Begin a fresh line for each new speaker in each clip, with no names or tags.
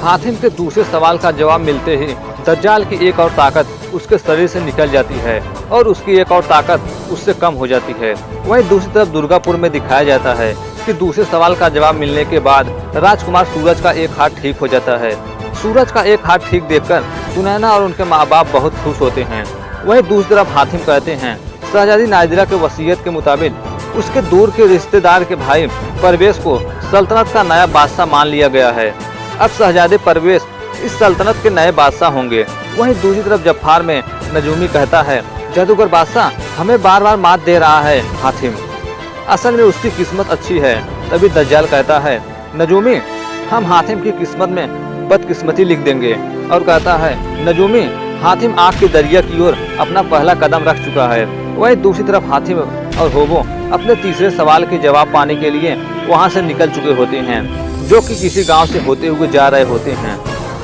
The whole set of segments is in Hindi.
हातिम के दूसरे सवाल का जवाब मिलते ही दज्जाल की एक और ताकत उसके शरीर से निकल जाती है और उसकी एक और ताकत उससे कम हो जाती है। वहीं दूसरी तरफ दुर्गापुर में दिखाया जाता है कि दूसरे सवाल का जवाब मिलने के बाद राजकुमार सूरज का एक हाथ ठीक हो जाता है। सूरज का एक हाथ ठीक देखकर सुनैना और उनके माँ बाप बहुत खुश होते हैं। वहीं दूसरी तरफ हातिम कहते हैं शहजादी नादिरा के वसीयत के मुताबिक उसके दूर के रिश्तेदार के भाई परवेश को सल्तनत का नया बादशाह मान लिया गया है। अब शहजादे परवेश इस सल्तनत के नए बादशाह होंगे। वहीं दूसरी तरफ जफार में नजूमी कहता है जादूगर बादशाह हमें बार बार मात दे रहा है हातिम, असल में उसकी किस्मत अच्छी है। तभी दज्जाल कहता है नजूमी हम हातिम की किस्मत में बदकिस्मती लिख देंगे और कहता है नजूमी हातिम आग के दरिया की ओर अपना पहला कदम रख चुका है। वहीं दूसरी तरफ हातिम और होबो अपने तीसरे सवाल के जवाब पाने के लिए वहां से निकल चुके होते हैं, जो कि किसी गांव से होते हुए जा रहे होते हैं।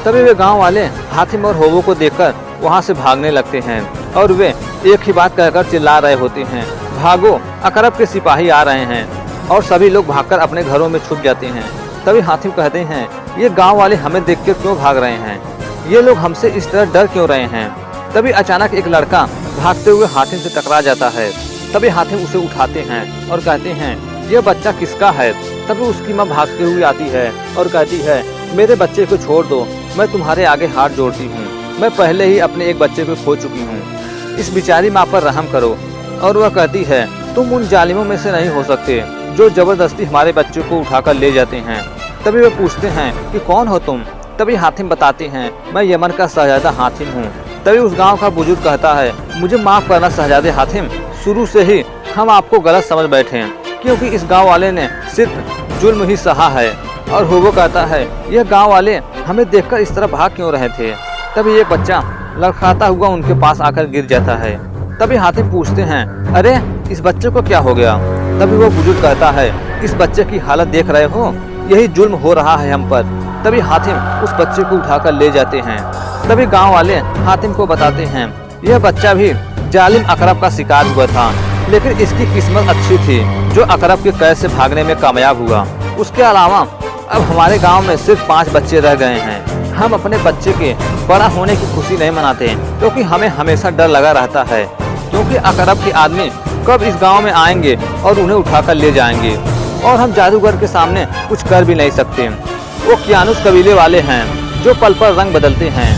तभी वे गांव वाले हातिम और होबो को देखकर वहां से भागने लगते हैं और वे एक ही बात कहकर चिल्ला रहे होते हैं भागो अकरब के सिपाही आ रहे हैं। और सभी लोग भागकर अपने घरों में छुप जाते हैं। तभी हातिम कहते हैं ये गांव वाले हमें देखकर क्यों भाग रहे हैं, ये लोग हमसे इस तरह डर क्यों रहे हैं। तभी अचानक एक लड़का भागते हुए हातिम से टकरा जाता है। तभी हातिम उसे उठाते हैं और कहते हैं यह बच्चा किसका है। तभी उसकी माँ भागते हुए आती है और कहती है मेरे बच्चे को छोड़ दो, मैं तुम्हारे आगे हाथ जोड़ती हूँ, मैं पहले ही अपने एक बच्चे को खो चुकी हूँ, इस बिचारी माँ पर रहम करो। और वह कहती है तुम उन जालिमों में से नहीं हो सकते जो जबरदस्ती हमारे बच्चे को उठाकर ले जाते हैं। तभी वे पूछते हैं कि कौन हो तुम। तभी हातिम बताते हैं मैं यमन का शहजादा हातिम हूँ। तभी उस गांव का बुजुर्ग कहता है मुझे माफ करना शहजादे हातिम, शुरू से ही हम आपको गलत समझ बैठे हैं क्योंकि इस गांव वाले ने सिर्फ जुल्म ही सहा है। और होबो कहता है यह गांव वाले हमें देखकर इस तरह भाग क्यों रहे थे। तभी एक बच्चा लड़खड़ाता हुआ उनके पास आकर गिर जाता है। तभी हातिम पूछते हैं अरे इस बच्चे को क्या हो गया। तभी वो बुजुर्ग कहता है इस बच्चे की हालत देख रहे हो, यही जुल्म हो रहा है हम पर। तभी हातिम उस बच्चे को उठाकर ले जाते हैं। तभी गांव वाले हातिम को बताते हैं यह बच्चा भी जालिम अकरब का शिकार हुआ था, लेकिन इसकी किस्मत अच्छी थी जो अकरब के कैद से भागने में कामयाब हुआ। उसके अलावा अब हमारे गांव में सिर्फ 5 बच्चे रह गए हैं। हम अपने बच्चे के बड़ा होने की खुशी नहीं मनाते क्योंकि हमें हमेशा डर लगा रहता है क्योंकि अकरब के आदमी कब इस गांव में आएंगे और उन्हें उठाकर ले जाएंगे और हम जादूगर के सामने कुछ कर भी नहीं सकते। वो कियानुस कबीले वाले हैं जो पल पर रंग बदलते हैं।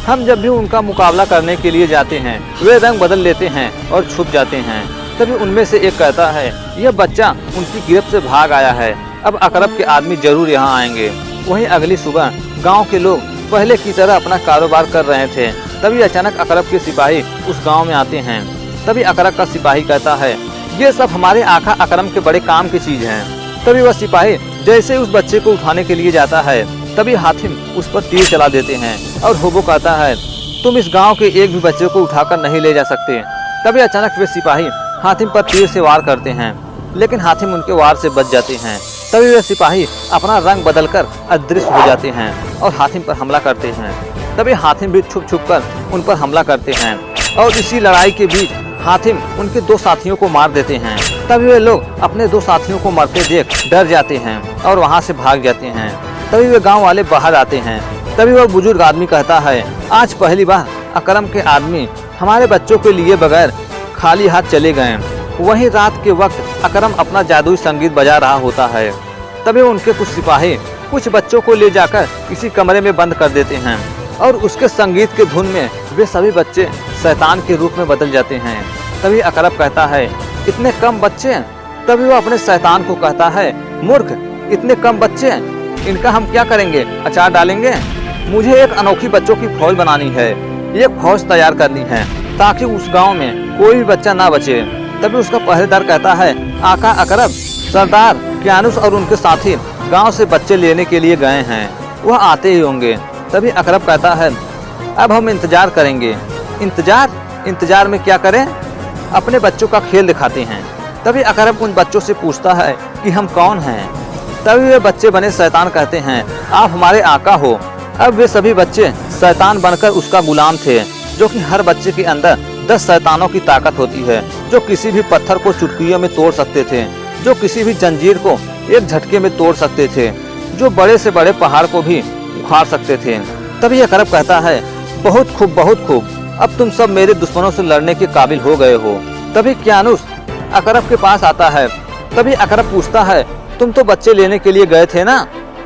हम जब भी उनका मुकाबला करने के लिए जाते हैं वे रंग बदल लेते हैं और छुप जाते हैं। तभी उनमें से एक कहता है यह बच्चा उनकी गिरफ्त से भाग आया है, अब अकरब के आदमी जरूर यहाँ आएंगे। वहीं अगली सुबह गांव के लोग पहले की तरह अपना कारोबार कर रहे थे। तभी अचानक अकरब के सिपाही उस गांव में आते हैं। तभी अकरब का सिपाही कहता है ये सब हमारे आका अकरम के बड़े काम की चीज है। तभी वह सिपाही जैसे उस बच्चे को उठाने के लिए जाता है तभी हातिम उस पर तीर चला देते हैं और होबो कहता है तुम इस गांव के एक भी बच्चे को उठाकर नहीं ले जा सकते। तभी अचानक वे सिपाही हातिम पर तीर से वार करते हैं, लेकिन हातिम उनके वार से बच जाते हैं। तभी वे सिपाही अपना रंग बदलकर अदृश्य हो जाते हैं और हातिम पर हमला करते हैं। तभी हातिम भी छुप छुप कर उन पर हमला करते हैं और इसी लड़ाई के बीच हातिम उनके 2 साथियों को मार देते हैं। तभी वे लोग अपने 2 साथियों को मरते देख डर जाते हैं और वहां से भाग जाते हैं। तभी वे गांव वाले बाहर आते हैं। तभी वह बुजुर्ग आदमी कहता है आज पहली बार अकरम के आदमी हमारे बच्चों के लिए बगैर खाली हाथ चले गए। वहीं रात के वक्त अकरम अपना जादुई संगीत बजा रहा होता है। तभी उनके कुछ सिपाही कुछ बच्चों को ले जाकर किसी कमरे में बंद कर देते हैं और उसके संगीत के धुन में वे सभी बच्चे शैतान के रूप में बदल जाते हैं। तभी अकरब कहता है इतने कम बच्चे। तभी वो अपने शैतान को कहता है मूर्ख, इतने कम बच्चे, इनका हम क्या करेंगे, अचार डालेंगे। मुझे एक अनोखी बच्चों की फौज बनानी है, एक फौज तैयार करनी है ताकि उस गांव में कोई भी बच्चा ना बचे। तभी उसका पहरेदार कहता है आका अकरब, सरदार कियानुस और उनके साथी गांव से बच्चे लेने के लिए गए हैं, वह आते ही होंगे। तभी अकरब कहता है अब हम इंतजार करेंगे। इंतजार में क्या करें, अपने बच्चों का खेल दिखाते हैं। तभी अकरब उन बच्चों से पूछता है कि हम कौन हैं। तभी वे बच्चे बने शैतान कहते हैं आप हमारे आका हो। अब वे सभी बच्चे शैतान बनकर उसका गुलाम थे, जो कि हर बच्चे के अंदर 10 शैतानों की ताकत होती है, जो किसी भी पत्थर को चुटकियों में तोड़ सकते थे, जो किसी भी जंजीर को एक झटके में तोड़ सकते थे, जो बड़े से बड़े पहाड़ को भी उखाड़ सकते थे। तभी अकरब कहता है, बहुत खूब बहुत खूब, अब तुम सब मेरे दुश्मनों से लड़ने के काबिल हो गए हो। तभी कियानुस अकरब के पास आता है। तभी अकरब पूछता है, तुम तो बच्चे लेने के लिए गए थे ना?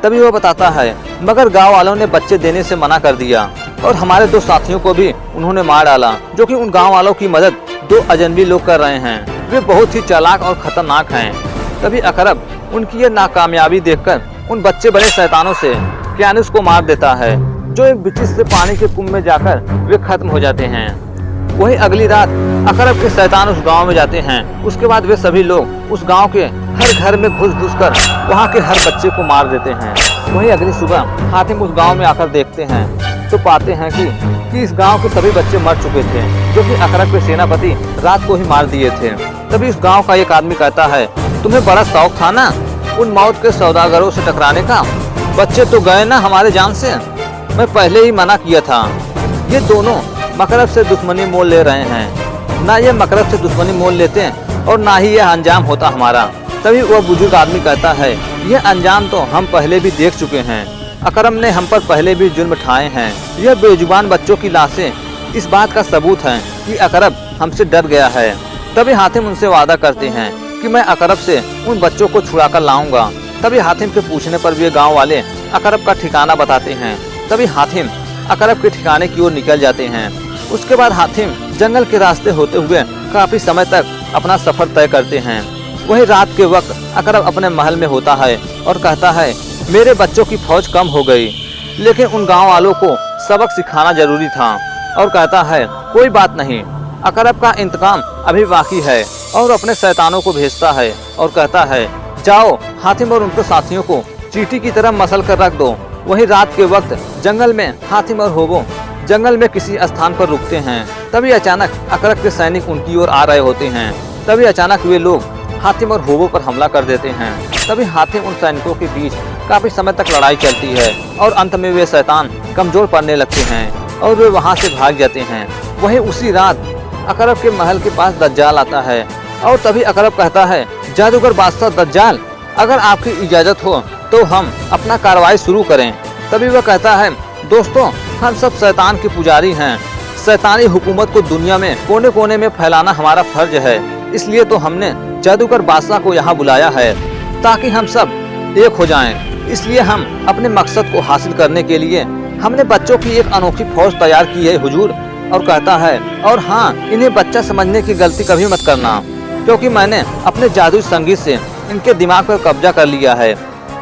तभी वह बताता है, मगर गांव वालों ने बच्चे देने से मना कर दिया और हमारे 2 साथियों को भी उन्होंने मार डाला, जो कि उन गांव वालों की मदद 2 अजनबी लोग कर रहे हैं। वे बहुत ही चालाक और खतरनाक हैं। तभी अकरब उनकी ये नाकामयाबी देखकर उन बच्चे बड़े शैतानों से कियानुस को मार देता है, जो एक बिचिस से पानी के कुंभ में जाकर वे खत्म हो जाते हैं। वही अगली रात अकरब के शैतान उस गांव में जाते हैं। उसके बाद वे सभी लोग उस गांव के हर घर में घुस कर वहां के हर बच्चे को मार देते हैं। वही अगली सुबह हातिम उस गांव में आकर देखते हैं तो पाते हैं कि इस गांव के सभी बच्चे मर चुके थे, जो कि अकरब के सेनापति रात को ही मार दिए थे। तभी उस गाँव का एक आदमी कहता है, तुम्हें बड़ा शौक था ना उन मौत के सौदागरों से टकराने का? बच्चे तो गए ना हमारे जान से, मैं पहले ही मना किया था। ये दोनों मकरब से दुश्मनी मोल ले रहे हैं, ना ये मकरब से दुश्मनी मोल लेते और ना ही यह अंजाम होता हमारा। तभी वह बुजुर्ग आदमी कहता है, यह अंजाम तो हम पहले भी देख चुके हैं। अकरम ने हम पर पहले भी जुल्म ढाए हैं। यह बेजुबान बच्चों की लाशें इस बात का सबूत है कि अकरब हमसे डर गया है। तभी हातिम उनसे वादा करते हैं कि मैं अकरब से उन बच्चों को छुड़ा कर लाऊंगा। तभी हातिम के पूछने पर भी गाँव वाले अकरब का ठिकाना बताते हैं। तभी हातिम अकरब के ठिकाने की ओर निकल जाते हैं। उसके बाद हातिम जंगल के रास्ते होते हुए काफी समय तक अपना सफर तय करते हैं। वही रात के वक्त अकरब अपने महल में होता है और कहता है, मेरे बच्चों की फौज कम हो गई, लेकिन उन गांव वालों को सबक सिखाना जरूरी था। और कहता है, कोई बात नहीं, अकरब का इंतकाम अभी बाकी है। और अपने शैतानों को भेजता है और कहता है, जाओ हातिम और उनके साथियों को चींटी की तरह मसल कर रख दो। वही रात के वक्त जंगल में हातिम और होबो जंगल में किसी स्थान पर रुकते हैं। तभी अचानक अकरब के सैनिक उनकी ओर आ रहे होते हैं। तभी अचानक वे लोग हातिम और होबो पर हमला कर देते हैं। तभी हातिम उन सैनिकों के बीच काफी समय तक लड़ाई चलती है और अंत में वे शैतान कमजोर पड़ने लगते हैं और वे वहां से भाग जाते हैं। वही उसी रात अकरब के महल के पास दज्जाल आता है और तभी अकरब कहता है, जादूगर बादशाह दज्जाल, अगर आपकी इजाजत हो तो हम अपना कार्रवाई शुरू करें। तभी वह कहता है, दोस्तों हम सब शैतान के पुजारी हैं। शैतानी हुकूमत को दुनिया में कोने कोने में फैलाना हमारा फर्ज है। इसलिए तो हमने जादूगर बादशाह को यहाँ बुलाया है ताकि हम सब एक हो जाएं। इसलिए हम अपने मकसद को हासिल करने के लिए हमने बच्चों की एक अनोखी फौज तैयार की है हुजूर। और कहता है, और हाँ, इन्हें बच्चा समझने की गलती कभी मत करना, क्योंकि मैंने अपने जादुई संगीत से इनके दिमाग पर कब्जा कर लिया है।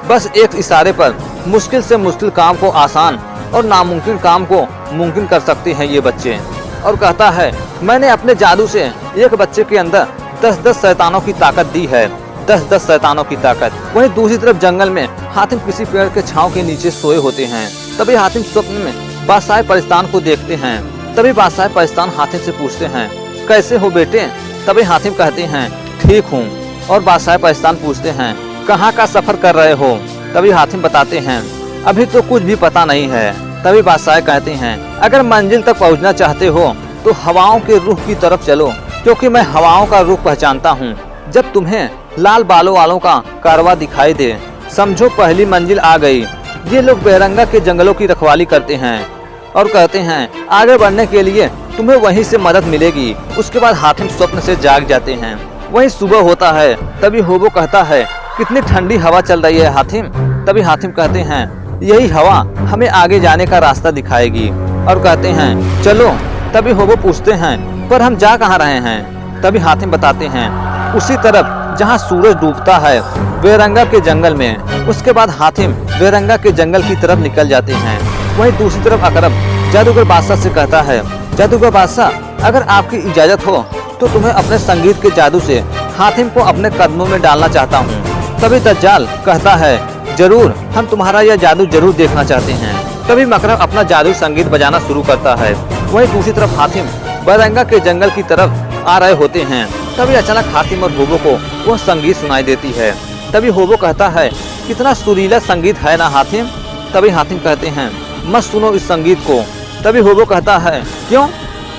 बस एक इशारे पर मुश्किल से मुश्किल काम को आसान और नामुमकिन काम को मुमकिन कर सकते हैं ये बच्चे। और कहता है, मैंने अपने जादू से एक बच्चे के अंदर 10-10 शैतानों की ताकत दी है, 10-10 शैतानों की ताकत। वहीं दूसरी तरफ जंगल में हातिम किसी पेड़ के छांव के नीचे सोए होते हैं। तभी हातिम स्वप्न में बादशाह परिस्तान को देखते हैं। तभी बादशाह परिस्तान हातिम से पूछते हैं, कैसे हो बेटे? तभी हातिम कहते हैं, ठीक हूँ। और बादशाह परिस्तान पूछते हैं, कहाँ का सफर कर रहे हो? तभी हातिम बताते हैं, अभी तो कुछ भी पता नहीं है। तभी बादशाह कहते हैं, अगर मंजिल तक पहुँचना चाहते हो तो हवाओं के रुख की तरफ चलो, क्योंकि मैं हवाओं का रुख पहचानता हूँ। जब तुम्हें लाल बालों वालों का कारवा दिखाई दे, समझो पहली मंजिल आ गई। ये लोग बेरंगा के जंगलों की रखवाली करते हैं और कहते हैं, आगे बढ़ने के लिए तुम्हें वहीं से मदद मिलेगी। उसके बाद हातिम स्वप्न से जाग जाते हैं। वहीं सुबह होता है। तभी होबो कहता है, कितनी ठंडी हवा चल रही है हातिम। तभी हातिम कहते हैं, यही हवा हमें आगे जाने का रास्ता दिखाएगी। और कहते हैं, चलो। तभी होबो पूछते हैं, पर हम जा कहाँ रहे हैं? तभी हातिम बताते हैं, उसी तरफ जहाँ सूरज डूबता है, बेरंगा के जंगल में। उसके बाद हातिम बेरंगा के जंगल की तरफ निकल जाते हैं। वहीं दूसरी तरफ अकरब जादूगर बादशाह से कहता है, जादूगर बादशाह, अगर आपकी इजाजत हो तो तुम्हें अपने संगीत के जादू से हातिम को अपने कदमों में डालना चाहता हूँ। तभी दज्जाल कहता है, जरूर, हम तुम्हारा यह जादू जरूर देखना चाहते हैं। तभी मकरब अपना जादू संगीत बजाना शुरू करता है। वहीं दूसरी तरफ हातिम बेरंगा के जंगल की तरफ आ रहे होते हैं। तभी अचानक हातिम और होबो को वह संगीत सुनाई देती है। तभी होबो कहता है, कितना सुरीला संगीत है ना हातिम? तभी हातिम कहते हैं, मत सुनो इस संगीत को। तभी होबो कहता है, क्यों?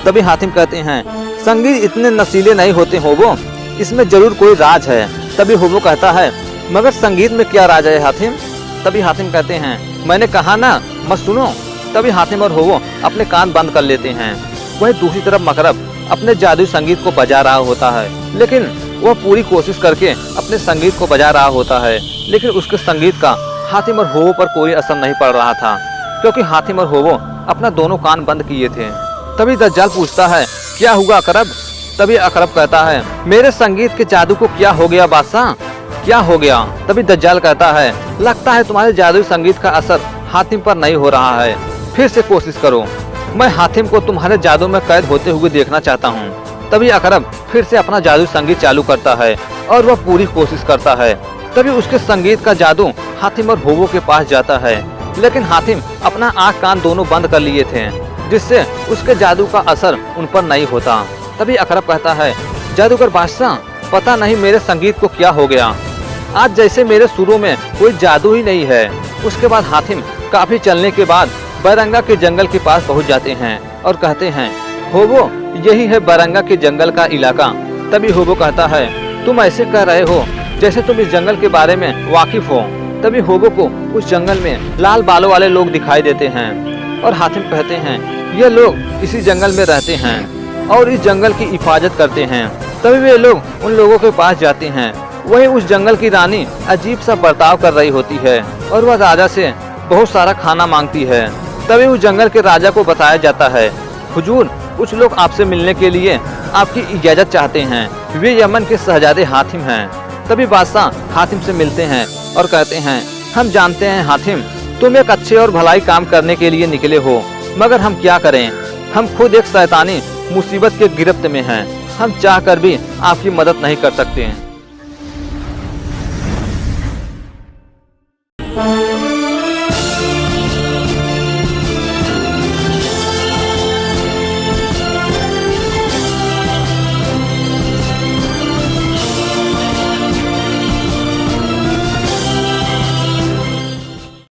तभी हातिम कहते हैं, संगीत इतने नशीले नहीं होते होबो, इसमें जरूर कोई राज है। तभी होबो कहता है, मगर संगीत में क्या राज है हातिम? तभी हातिम कहते हैं, मैंने कहा ना, मत सुनो। तभी हातिम और होवो अपने कान बंद कर लेते हैं। वहीं दूसरी तरफ मकरब अपने जादुई संगीत को बजा रहा होता है, लेकिन वह पूरी कोशिश करके अपने संगीत को बजा रहा होता है, लेकिन उसके संगीत का हातिम और होवो पर कोई असर नहीं पड़ रहा था, क्योंकि हातिम और होवो अपना दोनों कान बंद किए थे। तभी दज्जाल पूछता है, क्या हुआ अकरब? तभी अकरब कहता है, मेरे संगीत के जादू को क्या हो गया बादशाह, क्या हो गया? तभी दज्जाल कहता है, लगता है तुम्हारे जादुई संगीत का असर हातिम पर नहीं हो रहा है, फिर से कोशिश करो। मैं हातिम को तुम्हारे जादू में कैद होते हुए देखना चाहता हूँ। तभी अकरब फिर से अपना जादुई संगीत चालू करता है और वह पूरी कोशिश करता है। तभी उसके संगीत का जादू हातिम और होवो के पास जाता है, लेकिन हातिम अपना आँख कान दोनों बंद कर लिए थे, जिससे उसके जादू का असर उन पर नहीं होता। तभी अकरब कहता है, जादूगर बादशाह, पता नहीं मेरे संगीत को क्या हो गया, आज जैसे मेरे सुरों में कोई जादू ही नहीं है। उसके बाद हातिम काफी चलने के बाद बैरंगा के जंगल के पास पहुंच जाते हैं और कहते हैं, होवो, यही है बैरंगा के जंगल का इलाका। तभी होवो कहता है, तुम ऐसे कह रहे हो जैसे तुम इस जंगल के बारे में वाकिफ हो। तभी होवो को उस जंगल में लाल बालों वाले लोग दिखाई देते हैं और हातिम कहते हैं, ये लोग इसी जंगल में रहते हैं और इस जंगल की हिफाजत करते हैं। तभी वे लोग उन लोगों के पास जाते हैं। वहीं उस जंगल की रानी अजीब सा बर्ताव कर रही होती है और वह राजा से बहुत सारा खाना मांगती है। तभी उस जंगल के राजा को बताया जाता है, हुजूर, कुछ लोग आपसे मिलने के लिए आपकी इजाजत चाहते हैं। वे यमन के शहजादे हातिम हैं। तभी बादशाह हातिम से मिलते हैं और कहते हैं, हम जानते हैं हातिम, तुम एक अच्छे और भलाई काम करने के लिए निकले हो, मगर हम क्या करें, हम खुद एक शैतानी मुसीबत के गिरफ्त में हैं। हम चाह कर भी आपकी मदद नहीं कर सकते।